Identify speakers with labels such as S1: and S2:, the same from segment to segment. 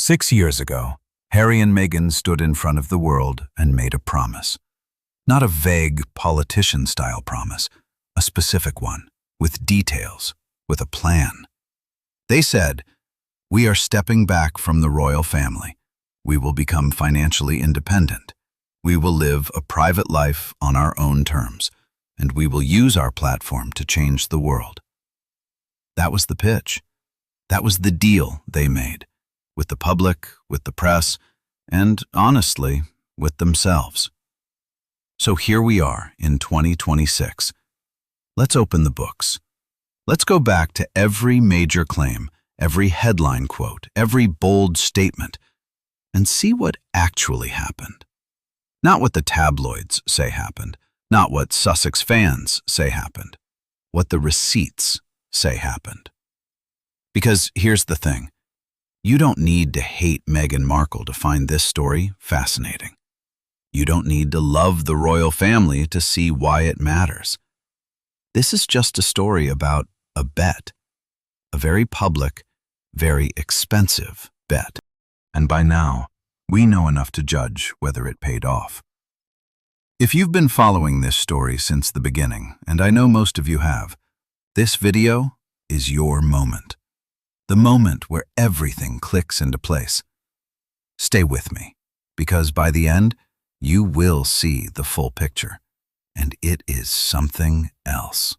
S1: 6 years ago, Harry and Meghan stood in front of the world and made a promise. Not a vague politician-style promise, a specific one, with details, with a plan. They said, "We are stepping back from the royal family. We will become financially independent. We will live a private life on our own terms, and we will use our platform to change the world." That was the pitch. That was the deal they made, with the public, with the press, and, honestly, with themselves. So here we are in 2026. Let's open the books. Let's go back to every major claim, every headline quote, every bold statement, and see what actually happened. Not what the tabloids say happened, not what Sussex fans say happened, what the receipts say happened. Because here's the thing. You don't need to hate Meghan Markle to find this story fascinating. You don't need to love the royal family to see why it matters. This is just a story about a bet, a very public, very expensive bet. And by now, we know enough to judge whether it paid off. If you've been following this story since the beginning, and I know most of you have, this video is your moment. The moment where everything clicks into place. Stay with me, because by the end, you will see the full picture, and it is something else.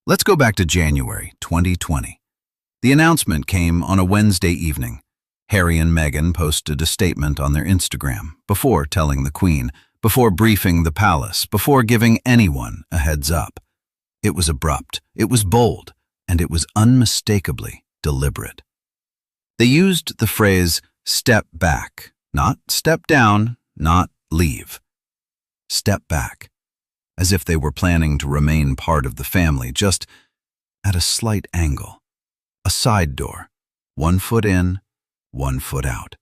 S1: Let's go back to January 2020. The announcement came on a Wednesday evening. Harry and Meghan posted a statement on their Instagram before telling the Queen, before briefing the palace, before giving anyone a heads up. It was abrupt, it was bold, and it was unmistakably deliberate. They used the phrase "step back," not "step down," not "leave." Step back, as if they were planning to remain part of the family, just at a slight angle, a side door, 1 foot in, 1 foot out.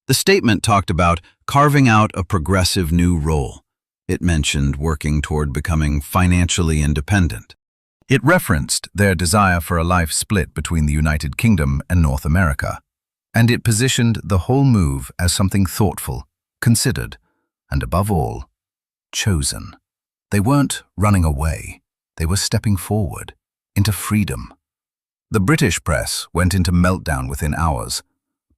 S1: The statement talked about carving out a progressive new role. It mentioned working toward becoming financially independent. It referenced their desire for a life split between the United Kingdom and North America, and it positioned the whole move as something thoughtful, considered, and above all, chosen. They weren't running away, they were stepping forward, into freedom. The British press went into meltdown within hours.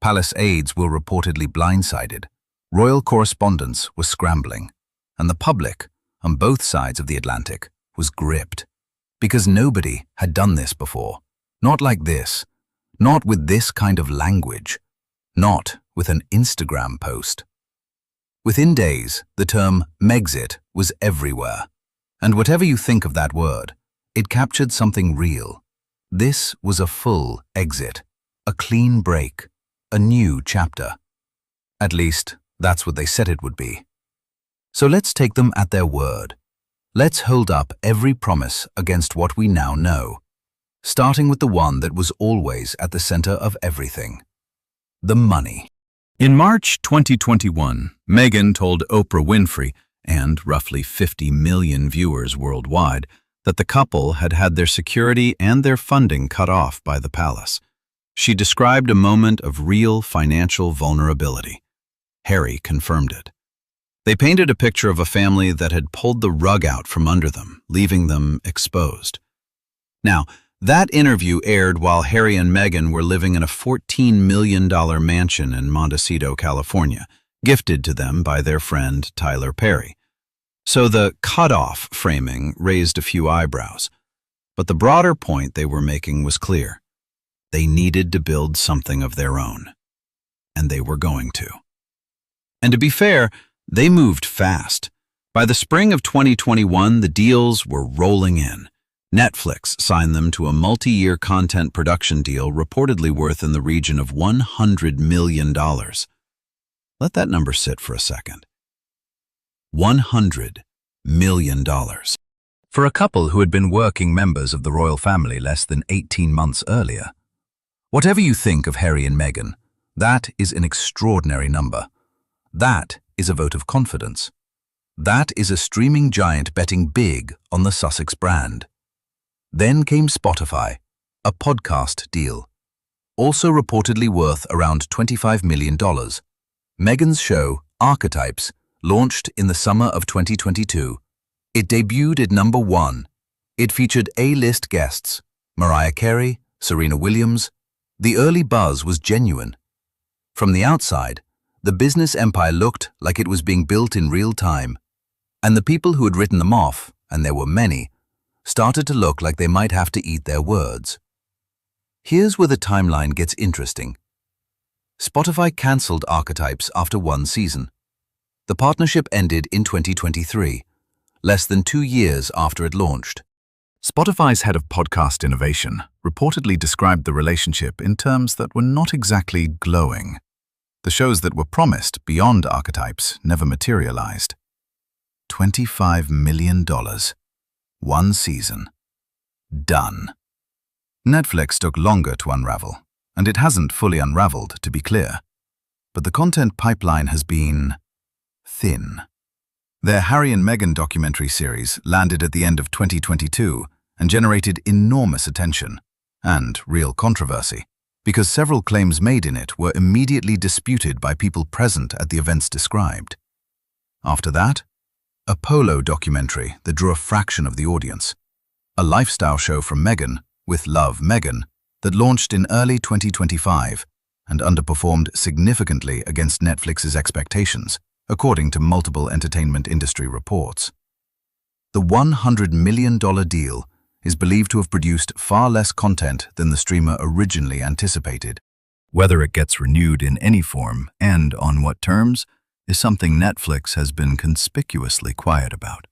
S1: Palace aides were reportedly blindsided. Royal correspondents were scrambling, and the public, on both sides of the Atlantic, was gripped. Because nobody had done this before. Not like this. Not with this kind of language. Not with an Instagram post. Within days, the term Megxit was everywhere. And whatever you think of that word, it captured something real. This was a full exit. A clean break. A new chapter. At least, that's what they said it would be. So let's take them at their word. Let's hold up every promise against what we now know, starting with the one that was always at the center of everything: the money. In March 2021, Meghan told Oprah Winfrey and roughly 50 million viewers worldwide that the couple had had their security and their funding cut off by the palace. She described a moment of real financial vulnerability. Harry confirmed it. They painted a picture of a family that had pulled the rug out from under them, leaving them exposed. Now, that interview aired while Harry and Meghan were living in a $14 million mansion in Montecito, California, gifted to them by their friend Tyler Perry. So the cut-off framing raised a few eyebrows. But the broader point they were making was clear. They needed to build something of their own. And they were going to. And to be fair, they moved fast. By the spring of 2021, the deals were rolling in. Netflix signed them to a multi-year content production deal reportedly worth in the region of $100 million. Let that number sit for a second. $100 million. For a couple who had been working members of the royal family less than 18 months earlier. Whatever you think of Harry and Meghan, that is an extraordinary number. That is a vote of confidence. That is a streaming giant betting big on the Sussex brand. Then came Spotify, a podcast deal. also reportedly worth around $25 million. Meghan's show, Archetypes, launched in the summer of 2022. It debuted at number 1. It featured A-list guests, Mariah Carey, Serena Williams. The early buzz was genuine. From the outside, the business empire looked like it was being built in real time, and the people who had written them off, and there were many, started to look like they might have to eat their words. Here's where the timeline gets interesting. Spotify cancelled Archetypes after 1 season. The partnership ended in 2023, less than 2 years after it launched. Spotify's head of podcast innovation reportedly described the relationship in terms that were not exactly glowing. The shows that were promised beyond Archetypes never materialized. $25 million. 1 season. Done. Netflix took longer to unravel, and it hasn't fully unraveled, to be clear. But the content pipeline has been thin. Their Harry and Meghan documentary series landed at the end of 2022 and generated enormous attention and real controversy, because several claims made in it were immediately disputed by people present at the events described. After that, a polo documentary that drew a fraction of the audience, a lifestyle show from Meghan, with Love Meghan, that launched in early 2025 and underperformed significantly against Netflix's expectations, according to multiple entertainment industry reports. The $100 million deal is believed to have produced far less content than the streamer originally anticipated. Whether it gets renewed in any form and on what terms is something Netflix has been conspicuously quiet about.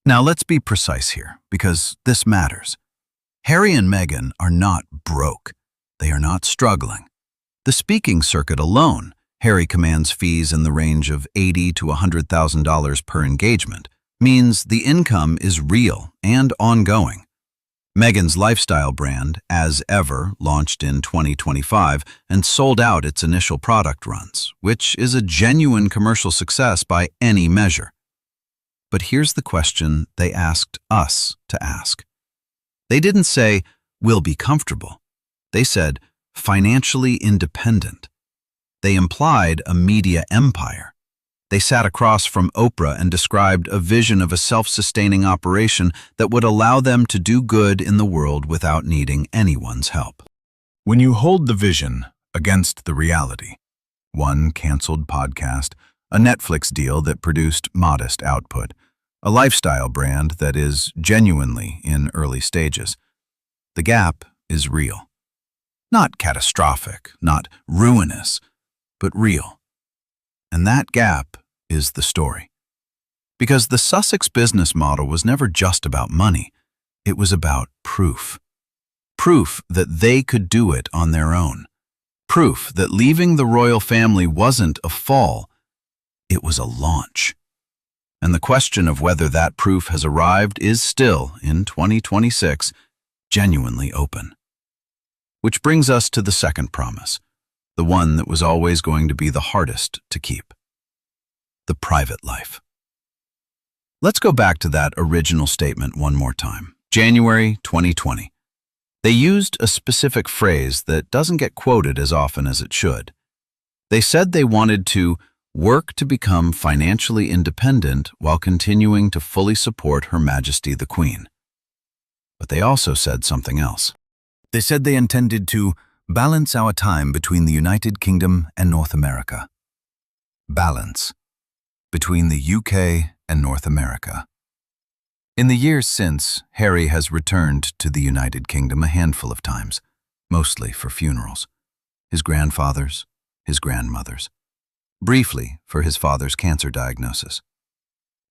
S1: Now let's be precise here, because this matters. Harry and Meghan are not broke. They are not struggling. The speaking circuit alone, Harry commands fees in the range of $80,000 to $100,000 per engagement, means the income is real and ongoing. Meghan's lifestyle brand, As Ever, launched in 2025 and sold out its initial product runs, which is a genuine commercial success by any measure. But here's the question they asked us to ask. They didn't say, "We'll be comfortable." They said, "Financially independent." They implied a media empire. They sat across from Oprah and described a vision of a self-sustaining operation that would allow them to do good in the world without needing anyone's help. When you hold the vision against the reality, one canceled podcast, a Netflix deal that produced modest output, a lifestyle brand that is genuinely in early stages, the gap is real. Not catastrophic, not ruinous, but real. And that gap is the story. Because the Sussex business model was never just about money. It was about proof. Proof that they could do it on their own. Proof that leaving the royal family wasn't a fall, it was a launch. And the question of whether that proof has arrived is still, in 2026, genuinely open. Which brings us to the second promise, the one that was always going to be the hardest to keep. The private life. Let's go back to that original statement one more time. January 2020. They used a specific phrase that doesn't get quoted as often as it should. They said they wanted to work to become financially independent while continuing to fully support Her Majesty the Queen. But they also said something else. They said they intended to balance our time between the United Kingdom and North America. Balance. Between the UK and North America. In the years since, Harry has returned to the United Kingdom a handful of times, mostly for funerals. His grandfather's, his grandmother's. Briefly for his father's cancer diagnosis.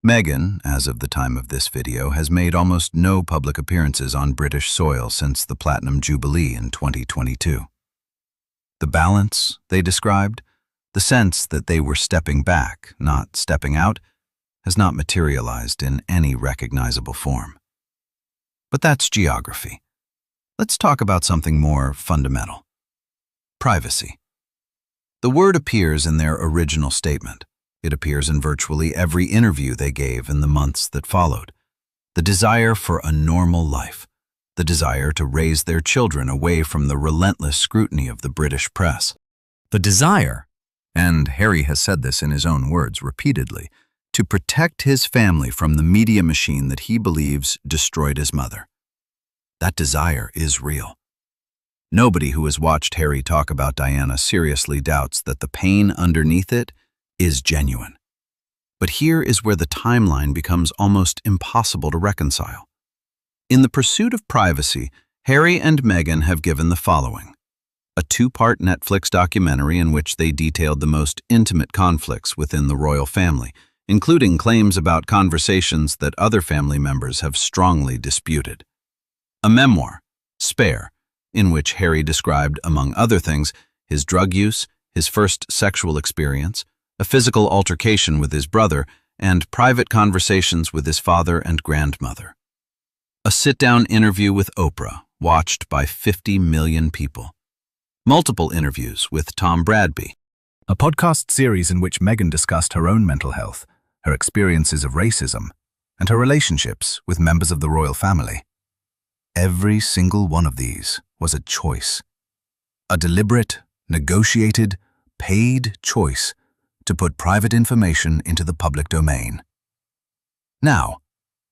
S1: Meghan, as of the time of this video, has made almost no public appearances on British soil since the Platinum Jubilee in 2022. The balance they described, the sense that they were stepping back, not stepping out, has not materialized in any recognizable form. But that's geography. Let's talk about something more fundamental. Privacy. The word appears in their original statement. It appears in virtually every interview they gave in the months that followed. The desire for a normal life. The the desire to raise their children away from the relentless scrutiny of the British press. The desire, and Harry has said this in his own words repeatedly, to protect his family from the media machine that he believes destroyed his mother. That desire is real. Nobody who has watched Harry talk about Diana seriously doubts that the pain underneath it is genuine. But here is where the timeline becomes almost impossible to reconcile. In the pursuit of privacy, Harry and Meghan have given the following: a 2-part Netflix documentary in which they detailed the most intimate conflicts within the royal family, including claims about conversations that other family members have strongly disputed. A memoir, Spare, in which Harry described, among other things, his drug use, his first sexual experience, a physical altercation with his brother, and private conversations with his father and grandmother. A sit-down interview with Oprah, watched by 50 million people. Multiple interviews with Tom Bradby. A podcast series in which Meghan discussed her own mental health, her experiences of racism, and her relationships with members of the royal family. Every single one of these was a choice. A deliberate, negotiated, paid choice to put private information into the public domain. Now,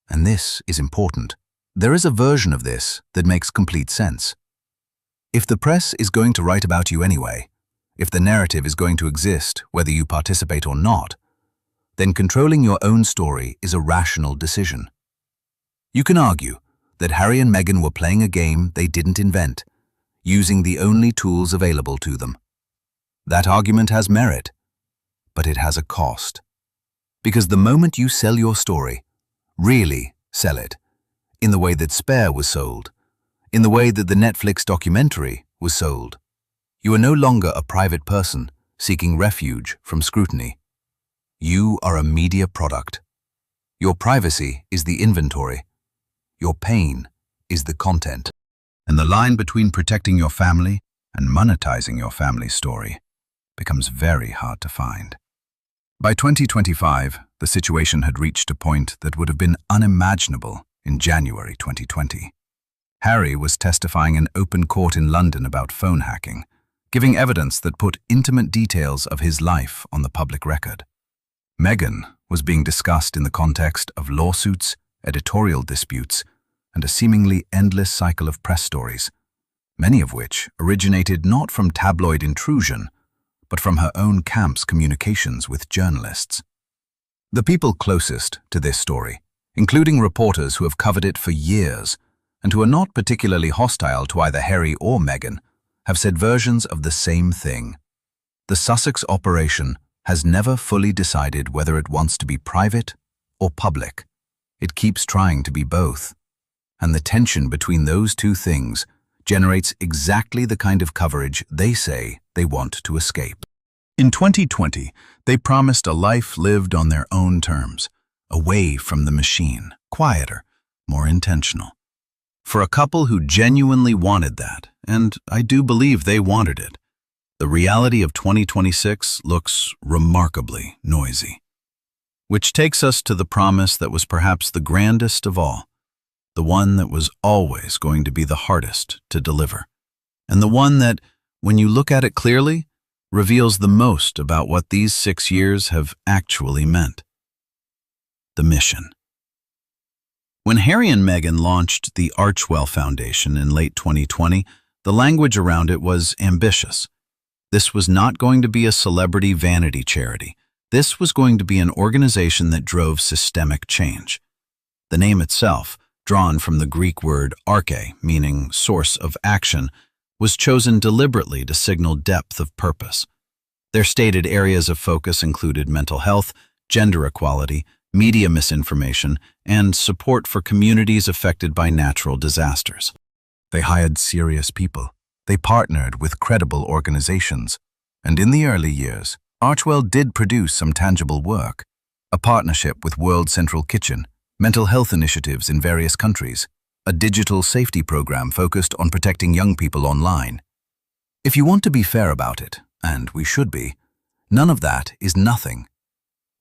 S1: and this is important, there is a version of this that makes complete sense. If the press is going to write about you anyway, if the narrative is going to exist whether you participate or not, then controlling your own story is a rational decision. You can argue that Harry and Meghan were playing a game they didn't invent, using the only tools available to them. That argument has merit, but it has a cost. Because the moment you sell your story, really sell it, in the way that Spare was sold, in the way that the Netflix documentary was sold, you are no longer a private person seeking refuge from scrutiny. You are a media product. Your privacy is the inventory. Your pain is the content. And the line between protecting your family and monetizing your family's story becomes very hard to find. By 2025, the situation had reached a point that would have been unimaginable in January 2020. Harry was testifying in open court in London about phone hacking, giving evidence that put intimate details of his life on the public record. Meghan was being discussed in the context of lawsuits, editorial disputes, and a seemingly endless cycle of press stories, many of which originated not from tabloid intrusion, but from her own camp's communications with journalists. The people closest to this story, including reporters who have covered it for years and who are not particularly hostile to either Harry or Meghan, have said versions of the same thing. The Sussex operation has never fully decided whether it wants to be private or public. It keeps trying to be both. And the tension between those two things generates exactly the kind of coverage they say they want to escape. In 2020, they promised a life lived on their own terms, away from the machine, quieter, more intentional. For a couple who genuinely wanted that, and I do believe they wanted it, the reality of 2026 looks remarkably noisy. Which takes us to the promise that was perhaps the grandest of all, the one that was always going to be the hardest to deliver, and the one that, when you look at it clearly, reveals the most about what these 6 years have actually meant. The mission. When Harry and Meghan launched the Archewell Foundation in late 2020, the language around it was ambitious. This was not going to be a celebrity vanity charity. This was going to be an organization that drove systemic change. The name itself, drawn from the Greek word arche, meaning source of action, was chosen deliberately to signal depth of purpose. Their stated areas of focus included mental health, gender equality, media misinformation, and support for communities affected by natural disasters. They hired serious people. They partnered with credible organizations. And in the early years, Archewell did produce some tangible work. A partnership with World Central Kitchen, mental health initiatives in various countries, a digital safety program focused on protecting young people online. If you want to be fair about it, and we should be, none of that is nothing.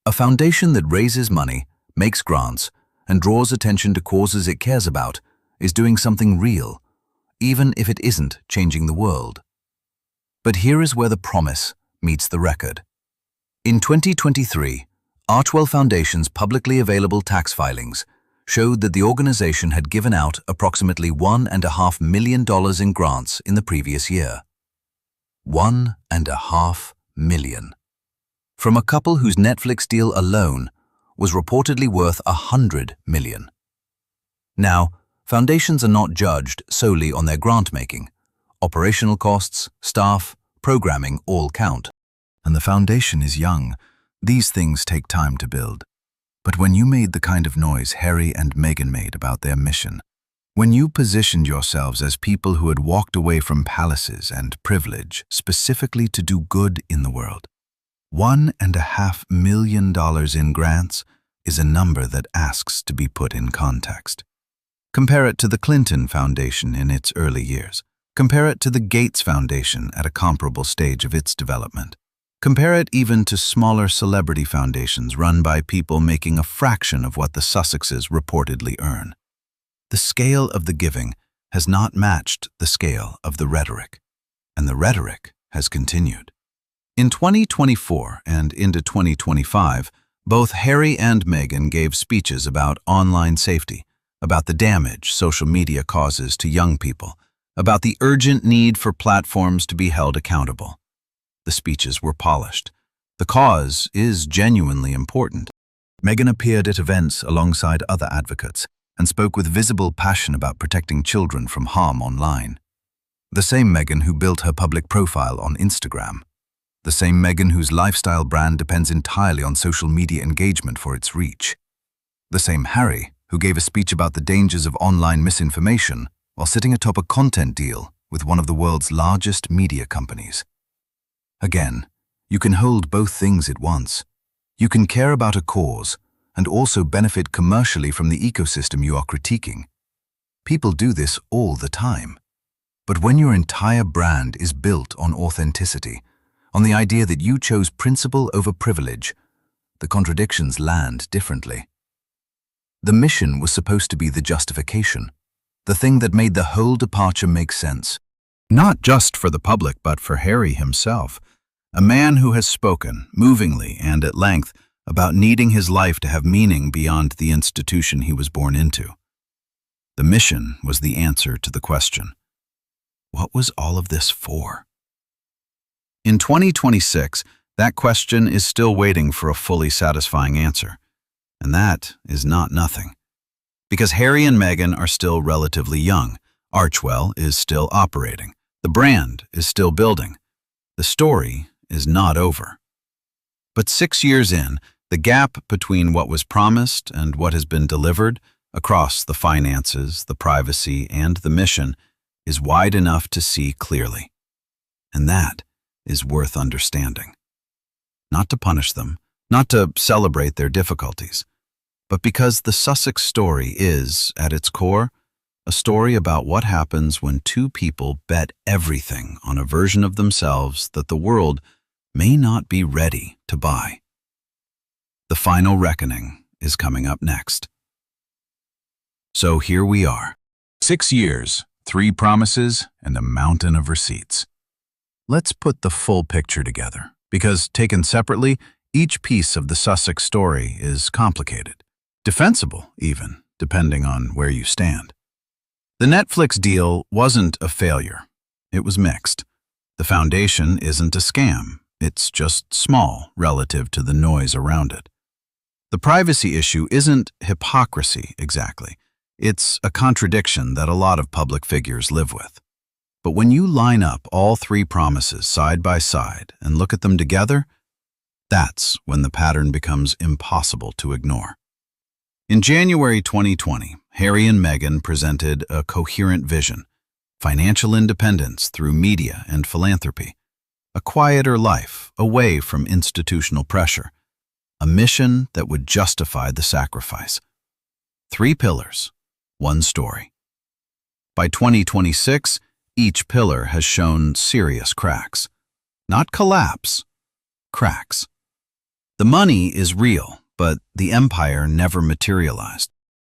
S1: A foundation that raises money, makes grants, and draws attention to causes it cares about is doing something real, even if it isn't changing the world. But here is where the promise meets the record. In 2023, Archewell Foundation's publicly available tax filings showed that the organization had given out approximately $1.5 million in grants in the previous year. $1.5 million. From a couple whose Netflix deal alone was reportedly worth $100 million. Now, foundations are not judged solely on their grant-making. Operational costs, staff, programming all count. And the foundation is young. These things take time to build. But when you made the kind of noise Harry and Meghan made about their mission, when you positioned yourselves as people who had walked away from palaces and privilege specifically to do good in the world, $1.5 million in grants is a number that asks to be put in context. Compare it to the Clinton Foundation in its early years. Compare it to the Gates Foundation at a comparable stage of its development. Compare it even to smaller celebrity foundations run by people making a fraction of what the Sussexes reportedly earn. The scale of the giving has not matched the scale of the rhetoric, and the rhetoric has continued. In 2024 and into 2025, both Harry and Meghan gave speeches about online safety, about the damage social media causes to young people, about the urgent need for platforms to be held accountable. The speeches were polished. The cause is genuinely important. Meghan appeared at events alongside other advocates and spoke with visible passion about protecting children from harm online. The same Meghan who built her public profile on Instagram. The same Meghan whose lifestyle brand depends entirely on social media engagement for its reach. The same Harry who gave a speech about the dangers of online misinformation while sitting atop a content deal with one of the world's largest media companies. Again, you can hold both things at once. You can care about a cause and also benefit commercially from the ecosystem you are critiquing. People do this all the time. But when your entire brand is built on authenticity, on the idea that you chose principle over privilege, the contradictions land differently. The mission was supposed to be the justification, the thing that made the whole departure make sense. Not just for the public, but for Harry himself, a man who has spoken, movingly and at length, about needing his life to have meaning beyond the institution he was born into. The mission was the answer to the question, what was all of this for? In 2026, that question is still waiting for a fully satisfying answer. And that is not nothing. Because Harry and Meghan are still relatively young, Archewell is still operating, the brand is still building, the story is not over. But 6 years in, the gap between what was promised and what has been delivered, across the finances, the privacy, and the mission, is wide enough to see clearly. And that is worth understanding. Not to punish them, not to celebrate their difficulties, but because the Sussex story is, at its core, a story about what happens when two people bet everything on a version of themselves that the world may not be ready to buy. The final reckoning is coming up next. So here we are. 6 years, 3 promises, and a mountain of receipts. Let's put the full picture together, because taken separately, each piece of the Sussex story is complicated. Defensible, even, depending on where you stand. The Netflix deal wasn't a failure. It was mixed. The foundation isn't a scam. It's just small relative to the noise around it. The privacy issue isn't hypocrisy exactly. It's a contradiction that a lot of public figures live with. But when you line up all 3 promises side by side and look at them together, that's when the pattern becomes impossible to ignore. In January 2020, Harry and Meghan presented a coherent vision: financial independence through media and philanthropy, a quieter life away from institutional pressure, a mission that would justify the sacrifice. 3 pillars, 1 story. By 2026, each pillar has shown serious cracks. Not collapse, cracks. The money is real, but the empire never materialized.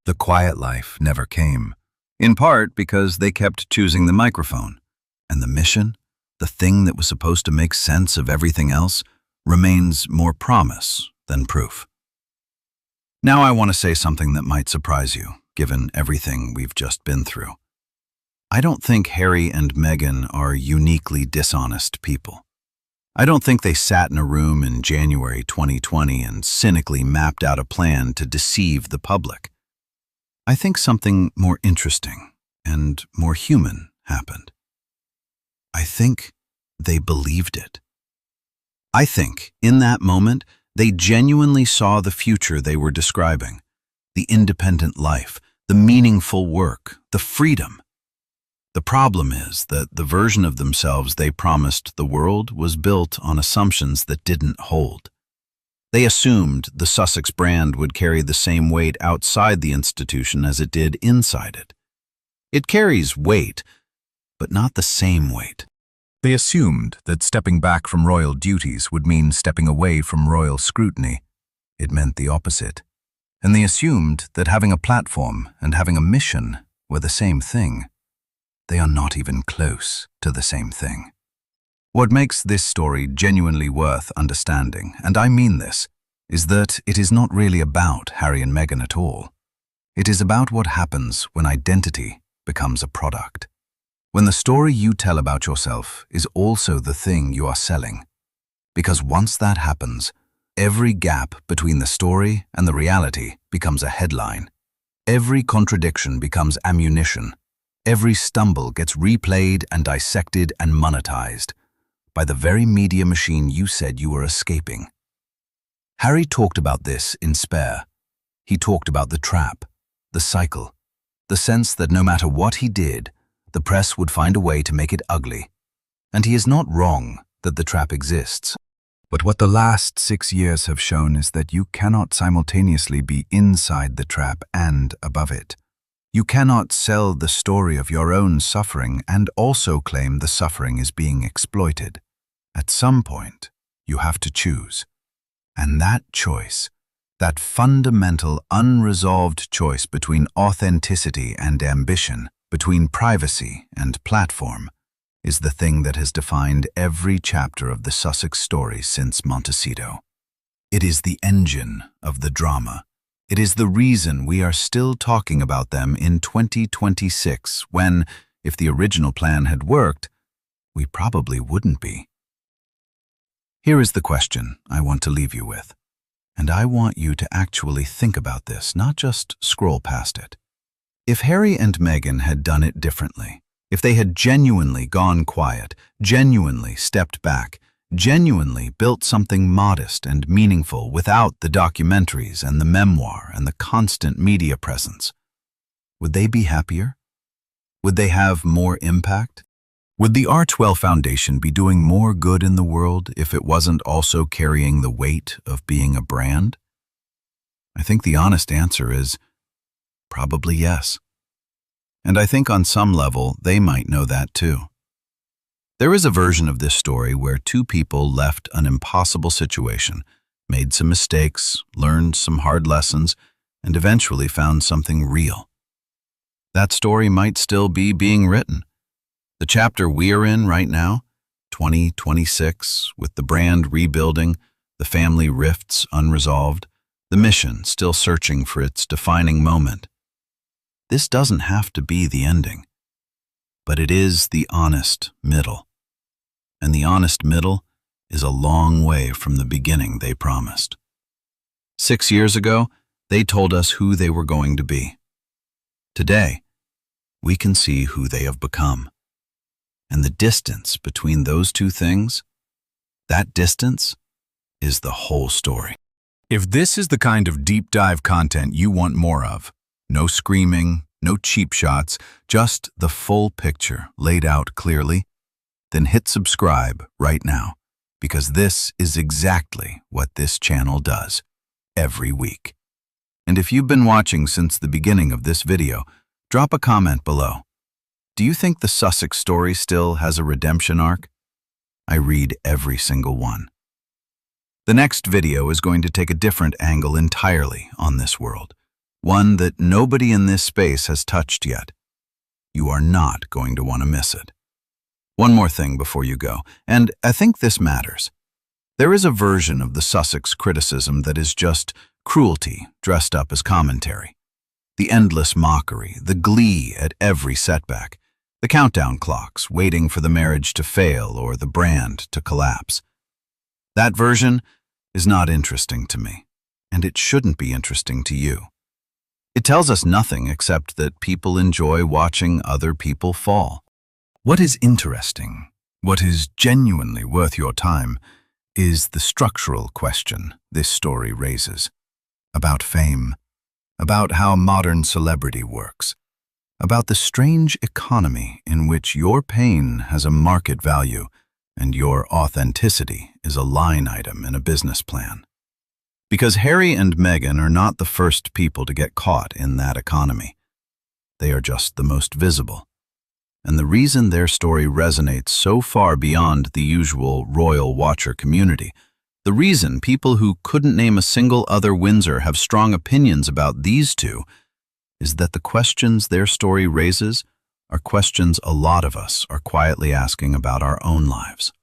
S1: The quiet life never came. in part because they kept choosing the microphone, and the mission, the thing that was supposed to make sense of everything else, remains more promise than proof. Now I want to say something that might surprise you, given everything we've just been through. I don't think Harry and Meghan are uniquely dishonest people. I don't think they sat in a room in January 2020 and cynically mapped out a plan to deceive the public. I think something more interesting and more human happened. I think they believed it. I think, in that moment, they genuinely saw the future they were describing, the independent life, the meaningful work, the freedom. The problem is that the version of themselves they promised the world was built on assumptions that didn't hold. They assumed the Sussex brand would carry the same weight outside the institution as it did inside it. It carries weight, but not the same weight. They assumed that stepping back from royal duties would mean stepping away from royal scrutiny. It meant the opposite. And they assumed that having a platform and having a mission were the same thing. They are not even close to the same thing. What makes this story genuinely worth understanding, and I mean this, is that it is not really about Harry and Meghan at all. It is about what happens when identity becomes a product. When the story you tell about yourself is also the thing you are selling. Because once that happens, every gap between the story and the reality becomes a headline. Every contradiction becomes ammunition. Every stumble gets replayed and dissected and monetized by the very media machine you said you were escaping. Harry talked about this in Spare. He talked about the trap, the cycle, the sense that no matter what he did, the press would find a way to make it ugly. And he is not wrong that the trap exists. But what the last 6 years have shown is that you cannot simultaneously be inside the trap and above it. You cannot sell the story of your own suffering and also claim the suffering is being exploited. At some point, you have to choose. And that choice, that fundamental, unresolved choice between authenticity and ambition, between privacy and platform, is the thing that has defined every chapter of the Sussex story since Montecito. It is the engine of the drama. It is the reason we are still talking about them in 2026 when, if the original plan had worked, we probably wouldn't be. Here is the question I want to leave you with, and I want you to actually think about this, not just scroll past it. If Harry and Meghan had done it differently, if they had genuinely gone quiet, genuinely stepped back, genuinely built something modest and meaningful without the documentaries and the memoir and the constant media presence, would they be happier? Would they have more impact? Would the Archewell Foundation be doing more good in the world if it wasn't also carrying the weight of being a brand? I think the honest answer is probably yes. And I think on some level they might know that too. There is a version of this story where two people left an impossible situation, made some mistakes, learned some hard lessons, and eventually found something real. That story might still be being written. The chapter we are in right now, 2026, with the brand rebuilding, the family rifts unresolved, the mission still searching for its defining moment. This doesn't have to be the ending, but it is the honest middle. And the honest middle is a long way from the beginning they promised. 6 years ago, they told us who they were going to be. Today, we can see who they have become. And the distance between those two things, that distance is the whole story. If this is the kind of deep dive content you want more of, no screaming, no cheap shots, just the full picture laid out clearly, then hit subscribe right now, because this is exactly what this channel does every week. And if you've been watching since the beginning of this video, drop a comment below. Do you think the Sussex story still has a redemption arc? I read every single one. The next video is going to take a different angle entirely on this world, one that nobody in this space has touched yet. You are not going to want to miss it. One more thing before you go, and I think this matters. There is a version of the Sussex criticism that is just cruelty dressed up as commentary. The endless mockery, the glee at every setback, the countdown clocks waiting for the marriage to fail or the brand to collapse. That version is not interesting to me, and it shouldn't be interesting to you. It tells us nothing except that people enjoy watching other people fall. What is interesting, what is genuinely worth your time, is the structural question this story raises. About fame, about how modern celebrity works, about the strange economy in which your pain has a market value and your authenticity is a line item in a business plan. Because Harry and Meghan are not the first people to get caught in that economy. They are just the most visible. And the reason their story resonates so far beyond the usual royal watcher community, the reason people who couldn't name a single other Windsor have strong opinions about these two, is that the questions their story raises are questions a lot of us are quietly asking about our own lives.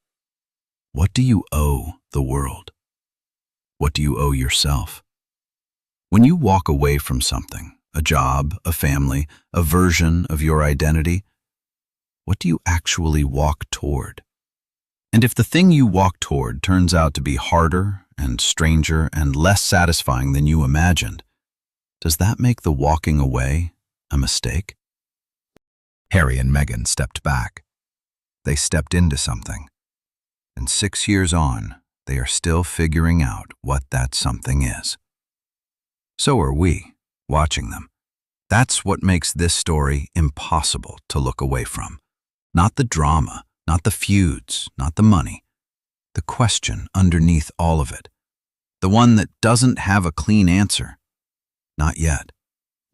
S1: What do you owe the world? What do you owe yourself? When you walk away from something, a job, a family, a version of your identity, what do you actually walk toward? And if the thing you walk toward turns out to be harder and stranger and less satisfying than you imagined, does that make the walking away a mistake? Harry and Meghan stepped back. They stepped into something. And 6 years on, they are still figuring out what that something is. So are we, watching them. That's what makes this story impossible to look away from. Not the drama, not the feuds, not the money. The question underneath all of it. The one that doesn't have a clean answer. Not yet.